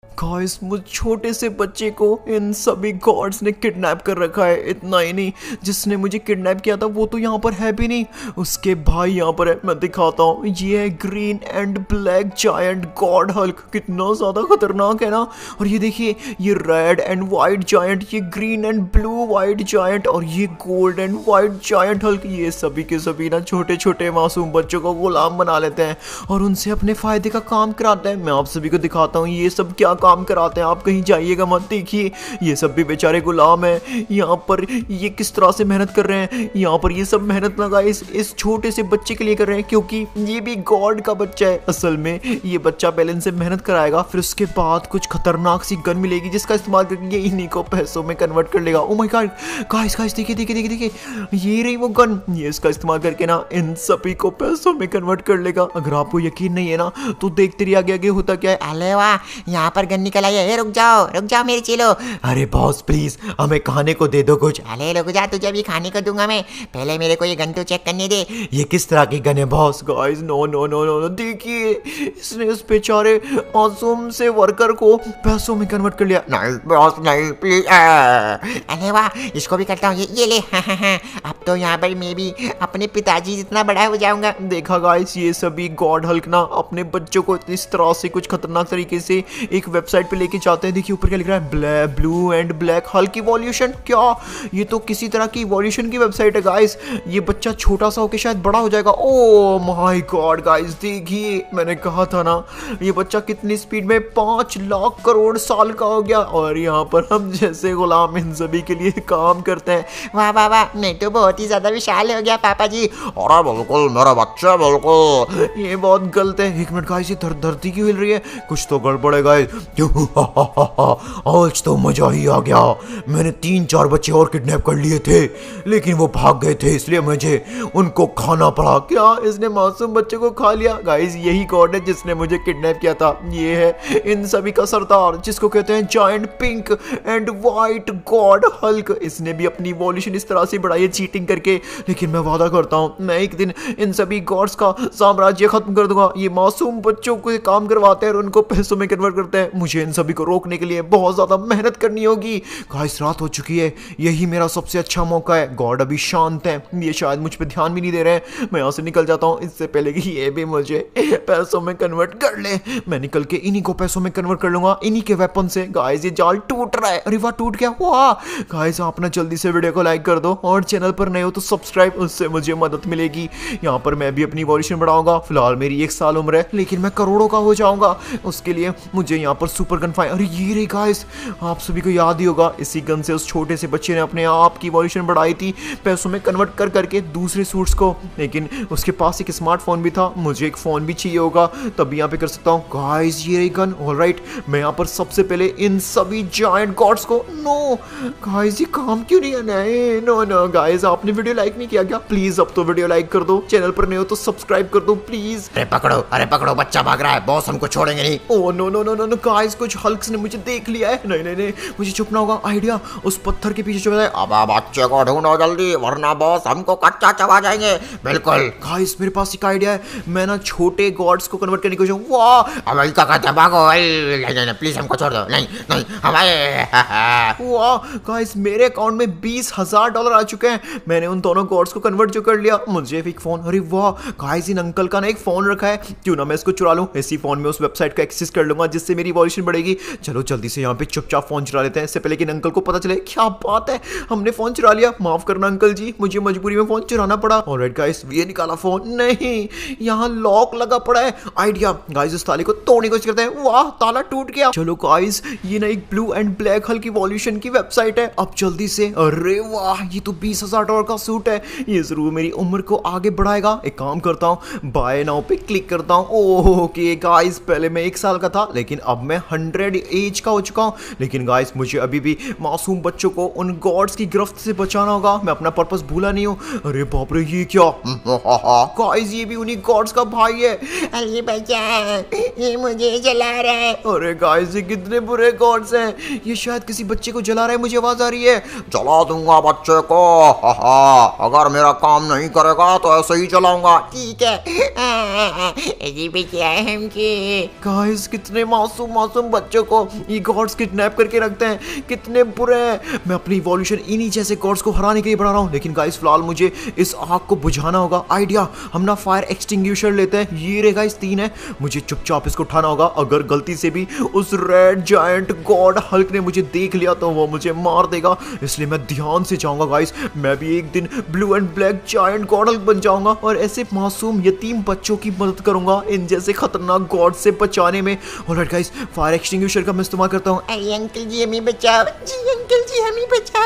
Guys मुझ छोटे से बच्चे को इन सभी गॉड्स ने किडनैप कर रखा है। इतना ही नहीं, जिसने मुझे किडनैप किया था वो तो यहाँ पर है भी नहीं, उसके भाई यहाँ पर है। मैं दिखाता हूँ, ये है green and black giant God Hulk. कितना ज़्यादा खतरनाक है ना। और ये देखिए, ये रेड एंड वाइट जायंट, ये green and blue white giant, और ये gold and white giant Hulk. ये सभी के सभी ना छोटे छोटे मासूम बच्चों को गुलाम बना लेते हैं और उनसे अपने फ़ायदे का काम कराते हैं। मैं आप सभी को दिखाता हूँ ये सब क्या काम कराते हैं। आप कहीं जाइएगा मत। देखिए ये सब भी बेचारे गुलाम हैं। यहाँ पर ये किस तरह से मेहनत कर रहे हैं। यहाँ पर ये सब मेहनत लगा इस छोटे से बच्चे के लिए कर रहे हैं, क्योंकि ये भी गॉड का बच्चा है। असल में ये बच्चा पहले इनसे मेहनत कराएगा, फिर उसके बाद कुछ खतरनाक सी गन मिलेगी जिसका इस्तेमाल करके ये इन्हीं को पैसों में कन्वर्ट कर लेगा। Oh my God guys guys, देखिए देखिए देखिए देखिए, ये रही वो गन। ये इसका इस्तेमाल करके ना इन सभी को पैसों में कन्वर्ट कर लेगा। अगर आपको यकीन नहीं है ना तो देखते रहिए आगे आगे होता क्या है। अरे वाह, यहाँ पर गन निकल आई है। रुक जाओ मेरे चेलो। अरे बॉस प्लीज हमें खाने को दे दो कुछ। अरे रुक जा, तुझे भी खाने को दूंगा मैं। पहले मेरे को ये गन तो चेक करने दे। ये किस तरह की गन है boss? Guys no no no no no, देखिए इसने उस बेचारे मासूम से वर्कर को पैसों में कन्वर्ट कर लिया। नहीं बॉस नहीं, प्लीज। अरे वाह, इसको भी करता हूँ। ये ले। अब तो यहाँ पर मैं भी अपने पिताजी जितना बड़ा हो जाऊंगा। देखा गाइस, ये सभी गॉड हल्क ना अपने बच्चों को इस तरह से कुछ खतरनाक तरीके से एक वेबसाइट पे लेके जाते हैं। देखिए ऊपर क्या लिख रहा है, blue and black Hulk evolution. क्या ये तो किसी तरह की इवोल्यूशन की वेबसाइट है गाइस। ये बच्चा छोटा सा होके शायद बड़ा हो जाएगा। ओ माय गॉड गाइस, देखिए मैंने कहा था ना, ये बच्चा कितनी स्पीड में 5 लाख करोड़ साल का हो गया, और यहाँ पर हम जैसे गुलाम इन सभी के लिए काम करते हैं। वाह वाह वाह, मैं तो बहुत ही ज्यादा विशाल हो गया पापा जी। अरे बिल्कुल मेरा बच्चा, बिल्कुल। ये बहुत गलत है। एक मिनट गाइस, ये धरती क्यों हिल रही है? कुछ तो गड़बड़ है गाइस। आज तो मजा ही आ गया। मैंने 3-4 बच्चे और किडनैप कर लिए थे, लेकिन वो भाग गए थे, इसलिए मुझे उनको खाना पड़ा। क्या इसने मासूम बच्चे को खा लिया? गाइस यही गॉड है जिसने मुझे किडनैप किया था। ये है इन सभी का सरदार, जिसको कहते हैं giant pink and white God Hulk. इसने भी अपनी इवोल्यूशन इस तरह से बढ़ाई है चीटिंग करके, लेकिन मैं वादा करता हूँ मैं एक दिन इन सभी गॉड्स का साम्राज्य खत्म कर दूंगा। ये मासूम बच्चों को काम करवाते हैं और उनको पैसों में कन्वर्ट करते हैं। मुझे इन सभी को रोकने के लिए बहुत ज्यादा मेहनत करनी होगी। गाइस रात हो चुकी है, यही मेरा सबसे अच्छा मौका है। गॉड अभी शांत है, ये शायद मुझ पे ध्यान भी नहीं दे रहे हैं। मैं यहाँ से निकल जाता हूँ इससे पहले कि ये भी मुझे पैसों में कन्वर्ट कर ले। मैं निकल के इन्हीं को पैसों में कन्वर्ट कर लूंगा, इन्हीं के वेपन से। गाइस ये जाल टूट रहा है। अरे वाह, टूट गया। वाह गाइस, आप ना जल्दी से वीडियो को लाइक कर दो और चैनल पर नए हो तो सब्सक्राइब, उससे मुझे मदद मिलेगी। यहाँ पर मैं भी अपनी इवोल्यूशन बढ़ाऊंगा। फिलहाल मेरी 1 साल उम्र है, लेकिन मैं करोड़ों का हो जाऊंगा। उसके लिए मुझे यहाँ पर सुपर गन फायर। अरे ये रे गाइस, आप सभी को याद ही होगा, इसी गन से उस छोटे से बच्चे ने अपने आप की इवोल्यूशन बढ़ाई थी पैसों में कन्वर्ट कर करके दूसरे सूट्स को। लेकिन उसके पास एक स्मार्टफोन भी था, मुझे एक फोन भी चाहिए होगा, तभी यहाँ पे कर सकता हूँ। गाइस ये रही गन। ऑलराइट, मैं यहाँ पर सबसे पहले इन सभी जायंट गॉड्स को। नो गाइस, ये काम क्यों नहीं आना है? नो नो गाइस, आपने वीडियो लाइक नहीं किया क्या? प्लीज अब तो वीडियो लाइक कर दो, चैनल पर नए हो तो सब्सक्राइब कर दो प्लीज। अरे पकड़ो, बच्चा भाग रहा है, बॉस हमको छोड़ेंगे नहीं। Oh no no no no no guys, कुछ हल्क्स ने मुझे देख लिया है। नहीं नहीं नहीं, मुझे छुपना होगा। आइडिया, उस पत्थर के पीछे छुप जाए। अब बच्चे को ढूंढो जल्दी, वरना बॉस हमको कच्चा चबा जाएंगे। बिल्कुल। गाइस मेरे पास एक आइडिया है, मैं ना छोटे गॉड्स को कन्वर्ट करने की कोशिश। वाह अब इसका कच्चा भागो। नहीं प्लीज हमको छोड़ दो। नहीं नहीं हमारे। वाह गाइस, मेरे अकाउंट में $20,000 आ चुके हैं। मैंने उन दोनों गॉड्स को कन्वर्ट जो कर लिया। मुझे एक फोन। अरे वाह गाइस, इन अंकल का ना एक फोन रखा है, क्यों ना मैं इसको चुरा लूं। इसी फोन में उस वेबसाइट का एक्सेस कर लूंगा, जिससे मेरी इवोल्यूशन बढ़ेगी। चलो जल्दी से यहाँ पे चुपचाप फोन चुरा लेते हैं, इससे पहले कि अंकल को पता चले। क्या बात है, हमने फोन चुरा लिया। माफ करना अंकल जी, मुझे मजबूरी में फोन चुराना पड़ा। ऑलराइट गाइस, ये निकाला फोन। नहीं, यहाँ लॉक लगा पड़ा है। आइडिया, गाइस इस ताले को तोड़ने की कोशिश करते हैं। वाह ताला टूट गया। चलो गाइस, ये ना एक blue and black Hulk evolution की वेबसाइट है। अब जल्दी से। अरे वाह, ये तो $20,000 का सूट है। ये जरूर मेरी उम्र को आगे बढ़ाएगा। एक काम करता हूँ, बाय नाउ पे क्लिक करता हूँ। ओके गाइस, पहले मैं 1 साल का था, लेकिन अब मैं 100 एज का हो चुका हूँ। लेकिन गाइस मुझे अभी भी मासूम बच्चों को उन गॉड्स की गिरफ्त से बचाना होगा। मैं अपना पर्पस भूला नहीं हूँ। अरे बाप रे, ये क्या? गाइस ये भी उन्हीं गॉड्स का भाई है। अरे बच्चा, ये मुझे जला रहा है। अरे गाइस ये कितने बुरे गॉड्स हैं। ये शायद किसी बच्चे को जला रहा है, मुझे आवाज आ रही है। जला दूंगा बच्चे को। अगर मेरा काम नहीं करेगा तो ऐसे ही जलाऊंगा। ठीक है। अजीब क्या है हमके। गाइस कितने मासूम मासूम बच्चों को ये गॉड्स किडनैप करके रखते हैं, कितने बुरे हैं। मैं अपनी इवोल्यूशन इन्हीं जैसे गॉड्स को हराने के लिए बढ़ा रहा हूँ। लेकिन गाइस फिलहाल मुझे इस आग को बुझाना होगा। आइडिया, हम ना फायर एक्सटिंग्विशर लेते हैं। ये रे गाइस 3 है, मुझे चुपचाप इसको उठाना होगा। अगर गलती से भी उस रेड जायंट गॉड हल्क ने मुझे देख लिया तो वो मुझे मार देगा, इसलिए मैं ध्यान से जाऊंगा गाइस। मैं भी एक दिन blue and black giant God Hulk बन जाऊंगा और ऐसे मासूम यतीम बच्चों की मदद करूंगा इन जैसे खतरनाक गॉड से बचाने में। ऑलराइट गाइस, फायर एक्सटिंग्विशर का मैं इस्तेमाल करता हूँ। अरे अंकल जी हमें बचाओ, जी अंकल जी हमें बचाओ।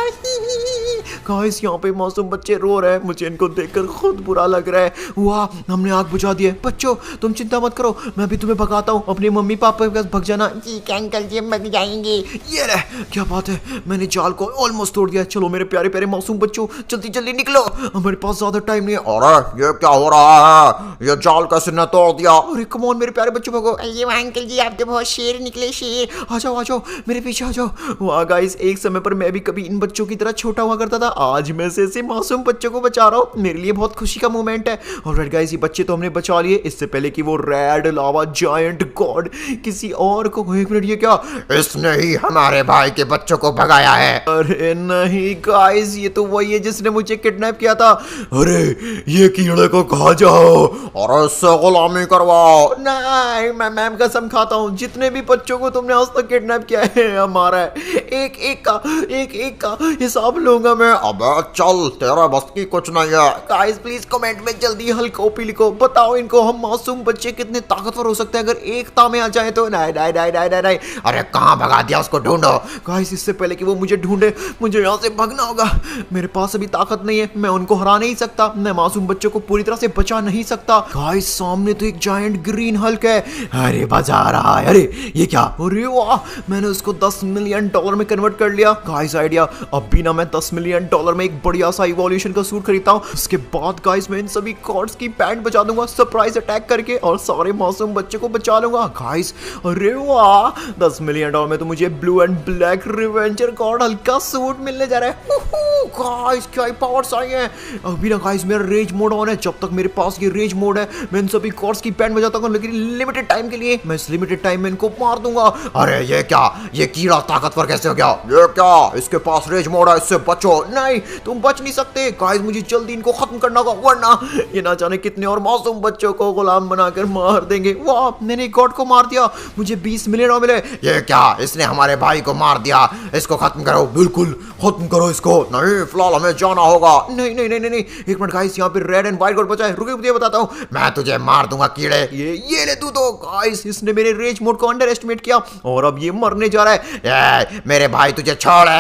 गाइस यहाँ पे मासूम बच्चे रो रहे हैं, मुझे इनको देखकर खुद बुरा लग रहा है। वाह, हमने आग बुझा दी है। बच्चों तुम चिंता मत करो, मैं भी तुम्हें भगाता हूँ। अपने मम्मी पापा के पास भग जाना। ठीक है अंकल जी, हम भग जाएंगे। ये रहे, क्या बात है, मैंने जाल को ऑलमोस्ट तोड़ दिया। चलो मेरे प्यारे प्यारे मासूम बच्चों, जल्दी जल्दी निकलो, हमारे पास ज्यादा टाइम नहीं है। अरे ये क्या हो रहा है, ये जाल कैसे ने तोड़ दिया? अरे कम ऑन मेरे प्यारे बच्चों, भगो। अरे वाह अंकल जी, आप तो बहुत शेर निकले, शेर। आ जाओ मेरे पीछे आ जाओ। वाह गाइस, एक समय पर मैं भी कभी इन बच्चों की तरह छोटा हुआ करता था, आज मैं ऐसे मासूम बच्चों को बचा रहा हूँ। मेरे लिए बहुत खुशी का मोमेंट है। ऑलराइट गाइस, ये बच्चे तो हमने बचा लिए, इससे पहले कि वो रेड लावा जायंट गॉड किसी और को। एक मिनट, ये क्या? इसने ही हमारे भाई के बच्चों को भगाया है। अरे नहीं गाइस, ये तो वही है जिसने मुझे किडनैप किया था। अरे ये कीड़े को खा जाओ और इससे गुलामी करवाओ। नहीं, मैं मैम कसम खाता हूँ, जितने भी बच्चों को तुमने आज तक किडनैप किया है हमारा है। एक एक का हिसाब लूंगा मैं। अबे चल, तेरा बस की कुछ नहीं है। गाइस प्लीज कमेंट में जल्दी हल्क ओपी लिखो, बताओ इनको हम मासूम बच्चे कितने ताकतवर हो सकते हैं अगर एकता में आ जाए तो। नहीं नहीं नहीं नहीं नहीं। अरे कहाँ भगा दिया, उसको ढूंढो। गाइस इससे पहले कि वो मुझे ढूंढे, मुझे यहाँ से भागना होगा। मेरे पास अभी ताकत नहीं है, मैं उनको हरा नहीं सकता, मैं मासूम बच्चों को पूरी तरह से बचा नहीं सकता। गाइस सामने तो एक जायंट ग्रीन हल्क है। अरे बचा रहा है। अरे ये क्या? अरे वाह, मैंने उसको $10 मिलियन में कन्वर्ट कर लिया। गाइस आइडिया, अब भी ना मैं $10 मिलियन में एक बढ़िया सा इवोल्यूशन का सूट खरीदता हूँ। उसके बाद गाइस मैं इन सभी गॉड्स की पैंट बचा दूंगा सरप्राइज अटैक करके और सारे मासूम बच्चे को बचा लूंगा। गाइस अरे वाह, $10 मिलियन में तो मुझे blue and black revenger God Hulk का सूट मिलने जा रहा है। गाइस क्या ही पावर्स आई हैं। अभी ना गाइस मेरा रेज मोड ऑन है, जब तक मेरे पास ये रेज मोड है मैं इन सभी गॉड्स की पैंट बजाता हूँ, लेकिन लिमिटेड टाइम के लिए। मैं इस लिमिटेड टाइम में इनको मार दूंगा। अरे ये क्या, ये कीड़ा ताकतवर कैसे हो गया? ये क्या, इसके पास रेज मोड है, इससे बचो। नहीं तुम बच नहीं सकते। गाइस मुझे जल्दी इनको खत्म करना होगा, वरना ये ना जाने कितने और मासूम बच्चों को गुलाम बनाकर मार देंगे। वाह, मैंने एक गॉड को मार दिया, मुझे 20 मिलियन मिले। ये क्या, इसने हमारे भाई को मार दिया, इसको खत्म करो। बिल्कुल खत्म करो इसको। नहीं, फिलहाल हमें जाना होगा। नहीं नहीं नहीं नहीं, एक मिनट गाइस, यहाँ पे रेड एंड व्हाइट गॉड बचा है, रुके मुझे बताता हूँ। मैं तुझे मार दूंगा कीड़े। ये ले तू तो। गाइस इसने मेरे रेज मोड को अंडर एस्टिमेट किया और अब ये मरने जा रहा है। मेरे भाई तुझे छोड़े।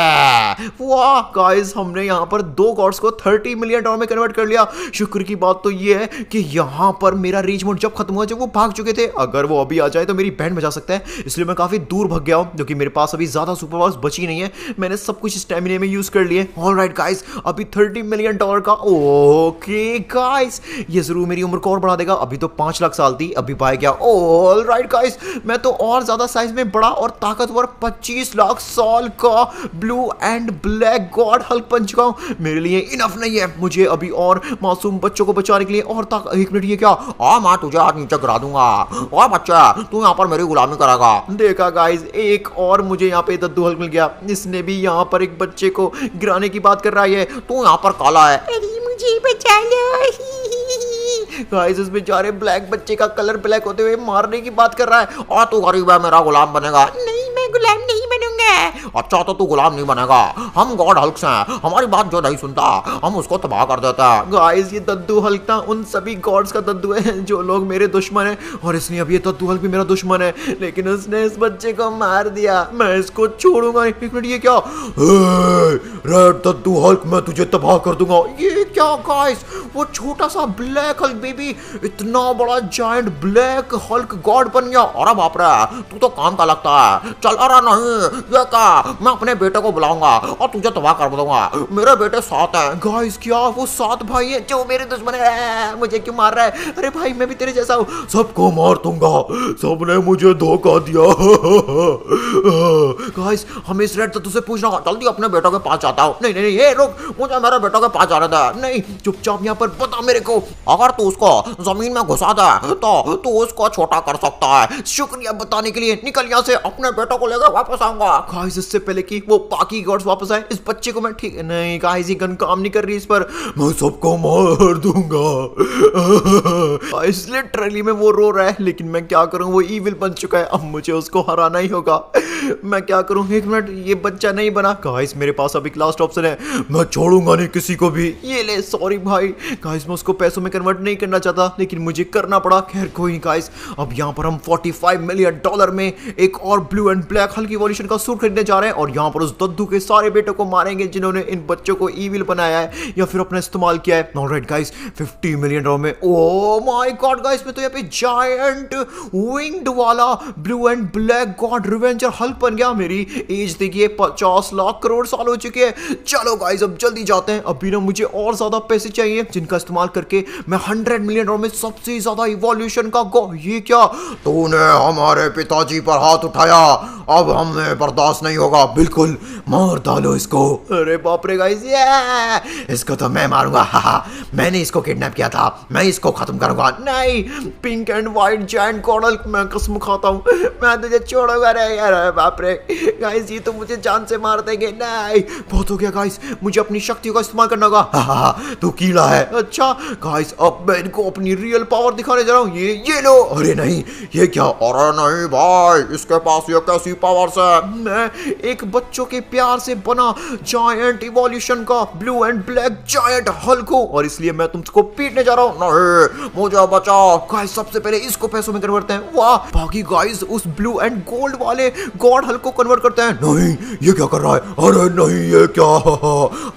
वाह गाइस, हमने यहाँ पर 2 गॉड्स को $30 मिलियन में कन्वर्ट कर लिया। शुक्र की बात तो ये है कि यहाँ पर मेरा रेज मोड जब खत्म हुआ, जब वो भाग चुके थे, अगर वो अभी आ जाए तो मेरी बैंड बजा सकता है, इसलिए मैं काफी दूर भाग गया हूँ, क्योंकि मेरे पास अभी ज्यादा सुपर पावर्स बची नहीं है, मैंने सब कुछ स्टैमिना में यूज कर लिए। ऑलराइट गाइस, अभी $30 मिलियन का। ओके गाइस, ये जरूर मेरी उम्र को और बढ़ा देगा। अभी तो 5 लाख साल थी, अभी पाया गया। ऑलराइट गाइस, मैं तो और ज्यादा साइज में बड़ा और ताकतवर 25 लाख साल का blue and black God Hulk बन चुका हूं। मेरे लिए इनफ नहीं है, मुझे अभी और मासूम बच्चों को बचाने के लिए और ताकत। एक मिनट, ये क्या? मैं तुझे आज नीचे गिरा दूंगा। और बच्चा, तू यहाँ पर मेरी गुलामी करेगा। देखा गाइस, एक और मुझे यहाँ पे दद्दू हल्क मिल गया, इसने भी यहाँ पर एक बच्चे को गिराने की बात कर रहा है। तू यहाँ पर काला है। अरे मुझे बचा लो। गाइस इस बेचारे ब्लैक बच्चे का कलर ब्लैक होते हुए मारने की बात कर रहा है। और तू गरीब है, मेरा गुलाम बनेगा। नहीं, मैं गुलाम नहीं बनूंगा। अच्छा तो तू गुलाम नहीं बनेगा, हम गॉड हल्क्स हैं, हमारी बात जो नहीं सुनता हम उसको तबाह कर देते हैं। गाइस ये दद्दू हल्क ना उन सभी गॉड्स का दद्दू है जो लोग मेरे दुश्मन हैं, और इसलिए अब ये दद्दू हल्क भी मेरा दुश्मन है, लेकिन उसने इस बच्चे को मार दिया, मैं इसको छोड़ूंगा नहीं। एक मिनट, ये क्या? रेड दद्दू हल्क, मैं तुझे तबाह कर दूंगा। ये क्या गाइस, वो छोटा सा ब्लैक हल्क बेबी इतना बड़ा जायंट ब्लैक हल्क गॉड बन गया। अरे बाप रे, तू तो काम का लगता है। चल, अरे नहीं, ये क्या, मैं अपने बेटे को बुलाऊंगा और तुझे तबाह कर दूंगा। मेरे बेटे 7 हैं। गाइस क्या वो 7 भाई हैं जो मेरे दुश्मन है? मुझे क्यों मार रहा है? अरे भाई मैं भी तेरे जैसा हूँ। सबको मार दूंगा, सबने मुझे धोखा दिया। गाइस हमें इस रेड तत्व से पूछना होगा। जल्दी अपने बेटों के पास जाता हूँ। नहीं नहीं नहीं, ये रुक, मुझे मेरे बेटों के पास जाने दे। नहीं, चुपचाप यहाँ पर बता मेरे को। अगर तू उसको जमीन में घुसा दे तो तू उसको छोटा कर सकता है। शुक्रिया बताने के लिए, निकल यहाँ से, अपने बेटों को लेकर वापस आऊंगा। गाइस इससे पहले कि वो बाकी गॉड्स वापस आए, इस बच्चे को मैं ठीक नहीं गाइस, ये गन काम नहीं कर रही इस पर, मैं सबको मार दूंगा। गाइस लिटरली में वो रो रहा है, लेकिन मैं क्या करूं, वो इविल बन चुका है, अब मुझे उसको हराना ही होगा। मैं क्या करूं, एक मिनट, ये बच्चा नहीं बना। गाइस मेरे पास अब एक लास्ट ऑप्शन है, मैं छोड़ूंगा नहीं किसी को भी। ये ले, सॉरी भाई। गाइस मैं उसको पैसों में कन्वर्ट नहीं करना चाहता, लेकिन मुझे करना पड़ा। खैर कोई नहीं गाइस, अब यहाँ पर हम $45 मिलियन में एक और blue and black Hulk evolution का सूट खरीदने जा रहे हैं, और यहाँ पर उस दद्दू के सारे बेटों को मारेंगे जिन्होंने इन बच्चों को ईविल बनाया है या फिर अपना इस्तेमाल किया है। ऑलराइट गाइस, $50 मिलियन में, ओ माय गॉड गाइस, मैं तो यहाँ पे जायंट विंग्ड वाला blue and black God revenger Hulk बन गया। मेरी एज देखिए 50 लाख करोड़ साल हो चुके हैं। चलो गाइस अब जल्दी जाते हैं, अभी ना मुझे और ज्यादा पैसे चाहिए जिनका इस्तेमाल करके मैं $100 मिलियन में सबसे ज्यादा इवोल्यूशन का ये क्या, तूने हमारे पिताजी पर हाथ उठाया, अब हमें बर्दाश्त नहीं होगा। बिल्कुल, मार डालो इसको। अरे बाप रे गाइस, ये इसको तो मैं मारूंगा। मैंने इसको किडनैप किया था, मैं इसको खत्म करूंगा। नहीं, pink and white giant God, मैं कसम खाता हूँ मैं तुझे छोड़ूंगा रे यार। बाप रे गाइस, ये तो मुझे जान से मार देंगे। नहीं, बहुत हो गया गाइस, मुझे अपनी शक्तियों का इस्तेमाल करना होगा। तू कीड़ा है। अच्छा गाइस, अब मैं इनको अपनी रियल पावर दिखाने जा रहा हूँ। ये लो। अरे नहीं, ये क्या, अरे नहीं भाई, इसके पास ये कैसी पावर्स है? मैं एक बच्चों के प्यार से बना जायंट इवोल्यूशन का blue and black giant Hulk हूं, और इसलिए मैं तुमको पीटने जा रहा हूं। नहीं, मुझे बचाओ। गाइस सबसे पहले इसको पैसों में कन्वर्ट करते हैं। वाह, बाकी गाइस उस ब्लू एंड गोल्ड वाले गॉड हल्क को कन्वर्ट करते हैं। नहीं, ये क्या कर रहा है? अरे नहीं, ये क्या,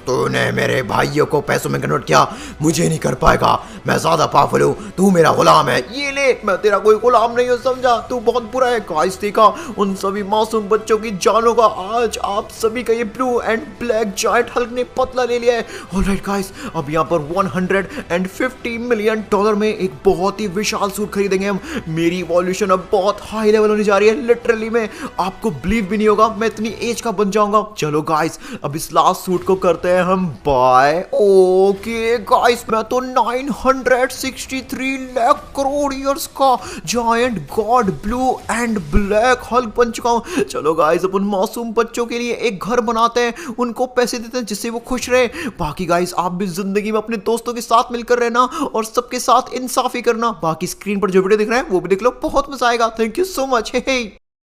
तूने मेरे भाइयों को पैसों में कन्वर्ट किया, मुझे नहीं कर पाएगा, मैं ज्यादा पावरफुल हूं, तू मेरा गुलाम है। ये ले, मैं तेरा कोई गुलाम नहीं हूं, समझा? तू बहुत बुरा है। गाइस देखा उन सभी मासूम बच्चों की जानों का आज आप सभी का ये blue and black giant Hulk ने बदला ले लिया है। ऑलराइट गाइस, अब यहाँ पर $150 मिलियन में एक बहुत ही विशाल सूट खरीदेंगे हम। मेरी इवोल्यूशन अब बहुत हाई लेवल होने जा रही है, लिटरली में आपको बिलीव भी नहीं होगा मैं इतनी एज का बन जाऊंगा। चलो गाइस, अब इस लास्ट सूट को करते हैं हम बाय। ओके गाइस, मैं तो 963 लाख करोड़ ईयर्स का giant God blue and black Hulk बन चुका हूं। चलो गाइस, अब उन मासूम बच्चों के लिए एक घर बनाते हैं, उनको पैसे देते हैं जिससे वो खुश रहे। बाकी गाइस, आप भी जिंदगी में अपने दोस्तों के साथ मिलकर रहना और सबके साथ इंसाफी करना। बाकी स्क्रीन पर जो वीडियो दिख रहा है वो भी देख लो, बहुत मजा आएगा। Thank you so much. Hey